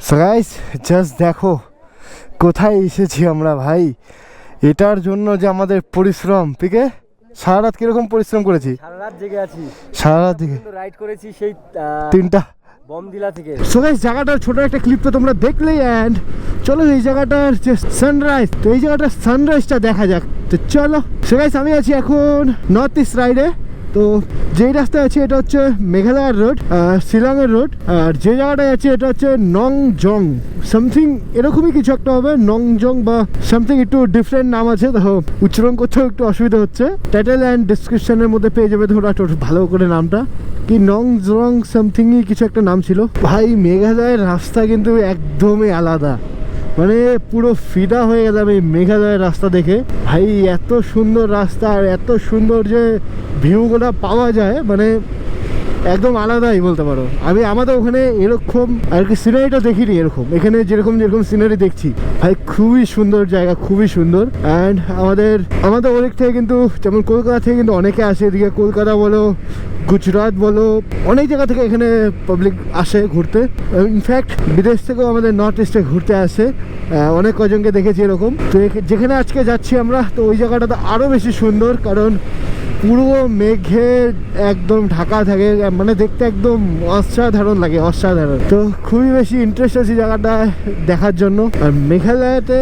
So guys just দেখো কোথায় এসেছি আমরা ভাই। এটার জন্য যে আমাদের পরিশ্রম, পিকে সারা রাত কিরকম পরিশ্রম করেছি। সারা রাত জেগে আছি, সারা রাত দিকে রাইড করেছি সেই 3টা বমদিলা থেকে। সো গাইস জায়গাটার ছোট একটা ক্লিপ তো তোমরা দেখলেই, অ্যান্ড চলো এই জায়গাটার যে সানরাইজ, তো এই জায়গাটার সানরাইজটা দেখা যাক। তো চলো সো গাইস আমি আছি এখন নর্থ ইস্ট রাইডে। তো যেই রাস্তায় আছে এটা হচ্ছে মেঘালয়ের রোড, শিলংয়ের রোড। আর যে জায়গাটায় আছে এটা হচ্ছে নংজং সামথিং, এরকমই কিছু একটা হবে, নংজং বা সামথিং, একটু ডিফারেন্ট নাম আছে। তো উচ্চারণ করতেও একটু অসুবিধা হচ্ছে। টাইটেল অ্যান্ড ডিসক্রিপশনের মধ্যে পেয়ে যাবে তোমরা একটু ভালো করে নামটা, কি নংজং সামথিংই কিছু একটা নাম ছিল। ভাই মেঘালয়ের রাস্তা কিন্তু একদমই আলাদা, মানে পুরো ফিদা হয়ে গেলাম এই মেঘালয়ের রাস্তা দেখে। ভাই এত সুন্দর রাস্তা আর এত সুন্দর যে ভিউগুলো পাওয়া যায়, মানে একদম আলাদাই বলতে পারো। আমি আমাদের ওখানে এরকম আর কি সিনারিটা দেখিনি এরকম, এখানে যেরকম যেরকম সিনারি দেখছি ভাই খুবই সুন্দর জায়গা, খুবই সুন্দর। অ্যান্ড আমাদের ওদিক থেকে কিন্তু, যেমন কলকাতা থেকে কিন্তু অনেকে আসে এদিকে, কলকাতা বলো গুজরাট বলো, অনেক জায়গা থেকে এখানে পাবলিক আসে ঘুরতে। ইনফ্যাক্ট বিদেশ থেকেও আমাদের নর্থ ইস্টে ঘুরতে আসে, অনেক কজনকে দেখেছি এরকম। তো যেখানে আজকে যাচ্ছি আমরা, তো ওই জায়গাটা তো আরও বেশি সুন্দর, কারণ পুরো মেঘে একদম ঢাকা থাকে, মানে দেখতে একদম অসাধারণ লাগে, অসাধারণ। তো খুবই বেশি ইন্টারেস্ট আছে জায়গাটা দেখার জন্য। আর মেঘালয়তে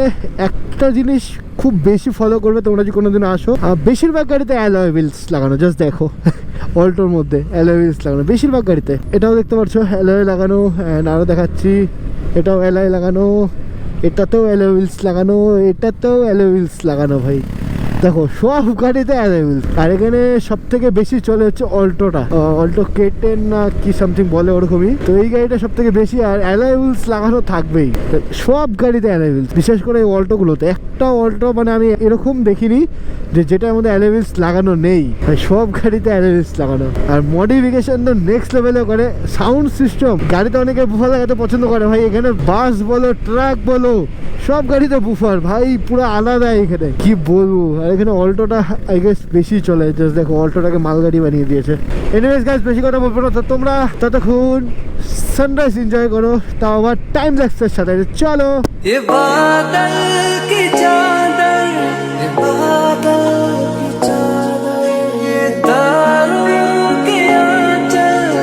একটা জিনিস খুব বেশি ফলো করবে তোমরা যদি কোনোদিন আসো, বেশিরভাগ গাড়িতে অ্যালয় হুইলস লাগানো, জাস্ট দেখো অল্টোর মধ্যে অ্যালয় হুইলস লাগানো বেশিরভাগ গাড়িতে। এটাও দেখতে পাচ্ছ অ্যালয় লাগানো, আরও দেখাচ্ছি এটাও অ্যালয় লাগানো, এটাতেও অ্যালয় হুইলস লাগানো, এটাতেও অ্যালয় হুইলস লাগানো। ভাই দেখো সব গাড়িতে অ্যালয় হুইলস। আর এখানে সব থেকে বেশি চলে হচ্ছে অল্টোটা, অল্টো K10 না কি সামথিং বলে ওরকমই। তো এই গাড়িটা সব থেকে বেশি, আর অ্যালয় হুইলস লাগানো থাকবেই সব গাড়িতে অ্যালয় হুইলস, বিশেষ করে এই অল্টোগুলোতে। একটা অল্টো মানে আমি এরকম দেখিনি যে যেটার মধ্যে অ্যালয় হুইলস লাগানো নেই, সব গাড়িতে অ্যালয় হুইলস লাগানো। আর মডিফিকেশন তো নেক্সট লেভেলে করে। সাউন্ড সিস্টেম, গাড়িতে অনেকে বুফার লাগাতে পছন্দ করে ভাই, এখানে বাস বলো ট্রাক বলো সব গাড়িতে বুফার ভাই, পুরো আলাদা এখানে, কি বলবো। আর এখানে অল্টোটা আই গেস বেশি চলে, জাস্ট দেখো অল্টোটাকে মালগাড়ি বানিয়ে দিয়েছে। এনিওয়েজ গাইস বেশি কথা বলবো না, তো তোমরা ততক্ষণ সানরাইজ এনজয় করো, তাও আবার টাইম ল্যাপসের সাথে। চলো ये बादल की चादर, ये बादल की चादर, ये तारों के आंचल,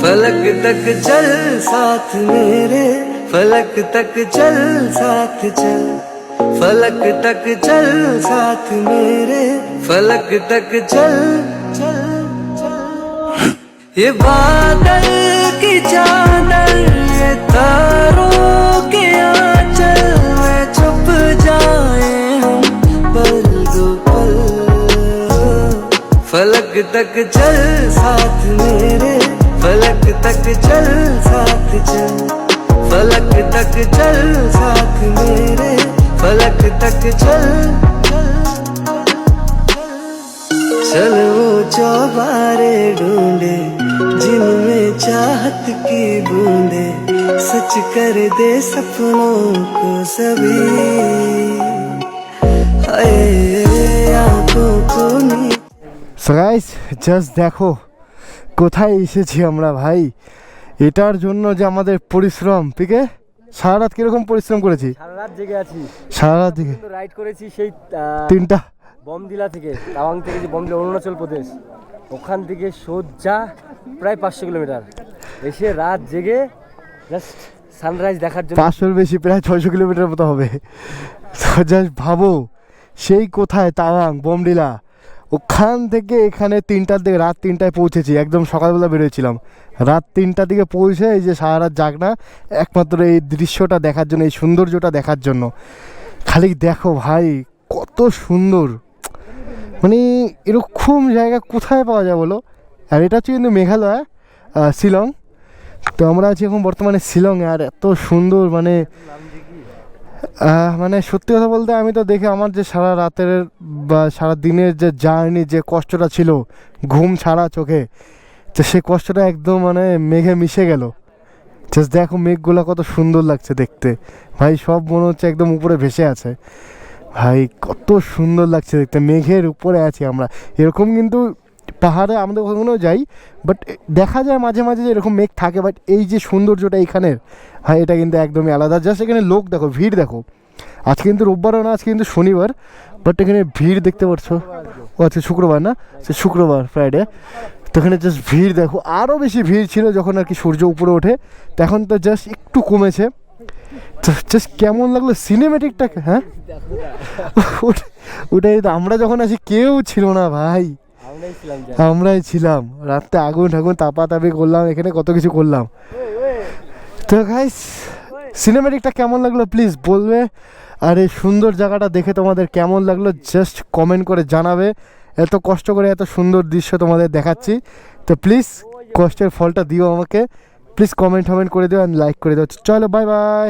फलक तक चल साथ मेरे, फलक तक चल साथ चल, फलक तक चल साथ मेरे, फलक तक चल चल चल। ये बादल की चादर, ये तारों के आंचल में छुप जाए हम पल दो पल, फलक तक चल साथ मेरे, फलक तक चल साथ चल, फलक तक चल साथ मेरे, फलक तक चल चल चल। वो चौबारे ढूंढे जिनमें चाहत की बूंदे, सच कर दे सपनों को सभी, हाय आंखों को नी। সো গাইস জাস্ট দেখো কোথায় এসেছি আমরা ভাই। এটার জন্য যে আমাদের পরিশ্রম, পিকে সারা রাত কিরকম পরিশ্রম করেছি। সারা রাত জেগে আছি, সারা রাত দিকে রাইড করেছি সেই 3টা বমদিলা থেকে, তাওয়াং থেকে, যে বমদিলা অরুণাচল প্রদেশ, ওখান থেকে সোজা প্রায় 500 কিলোমিটার এসে রাত জেগে জাস্ট সানরাইজ দেখার জন্য। 500-র বেশি, প্রায় 600 কিলোমিটার মতো হবে। জাস্ট ভাবো সেই কোথায় তাওয়াং বমডিলা, ওখান থেকে এখানে 3টার দিকে, রাত 3টায় পৌঁছেছি। একদম সকালবেলা বেরোয়েছিলাম, রাত 3টার দিকে পৌঁছে এই যে সারা রাত জাগনা একমাত্র এই দৃশ্যটা দেখার জন্য, এই সৌন্দর্যটা দেখার জন্য। খালি দেখো ভাই কত সুন্দর, মানে এরকম জায়গা কোথায় পাওয়া যায় বলো। আর এটা হচ্ছে কিন্তু মেঘালয়, শিলং। তো আমরা আছি এখন বর্তমানে শিলংয়ে, আর এত সুন্দর, মানে মানে সত্যি কথা বলতে আমি তো দেখে আমার যে সারা রাতের বা সারা দিনের যে জার্নি, যে কষ্টটা ছিল ঘুম ছাড়া চোখে, তো সে কষ্টটা একদম মানে মেঘে মিশে গেল। জাস্ট দেখো মেঘগুলো কত সুন্দর লাগছে দেখতে ভাই, সব মনে হচ্ছে একদম উপরে ভেসে আছে ভাই, কত সুন্দর লাগছে দেখতে। মেঘের উপরে আছি আমরা, এরকম কিন্তু পাহাড়ে আমাদের ওখানেও যাই, বাট দেখা যায় মাঝে মাঝে যে এরকম মেঘ থাকে, বাট এই যে সৌন্দর্যটা এইখানের, হ্যাঁ এটা কিন্তু একদমই আলাদা। জাস্ট এখানে লোক দেখো, ভিড় দেখো। আজকে কিন্তু রোববারও না, আজকে কিন্তু শনিবার, বাট এখানে ভিড় দেখতে পাচ্ছ। ও আচ্ছা শুক্রবার না, সে শুক্রবার ফ্রাইডে। তো এখানে জাস্ট ভিড় দেখো, আরও বেশি ভিড় ছিল যখন আর কি সূর্য উপরে ওঠে, তো এখন তো জাস্ট একটু কমেছে। তো জাস্ট কেমন লাগলো সিনেমেটিকটা, হ্যাঁ ওটাই তো, আমরা যখন আসি কেউ ছিল না ভাই, আমরাই ছিলাম। রাতে আগুন ঠাগুন তাপাতাপি করলাম, এখানে কত কিছু করলাম। তো গাইস সিনেমেটিকটা কেমন লাগলো প্লিজ বলবে, আর এই সুন্দর জায়গাটা দেখে তোমাদের কেমন লাগলো জাস্ট কমেন্ট করে জানাবে। এত কষ্ট করে এত সুন্দর দৃশ্য তোমাদের দেখাচ্ছি, তো প্লিজ কষ্টের ফলটা দিও আমাকে, প্লিজ কমেন্ট করে দিও আর লাইক করে দিও। চলো বাই বাই।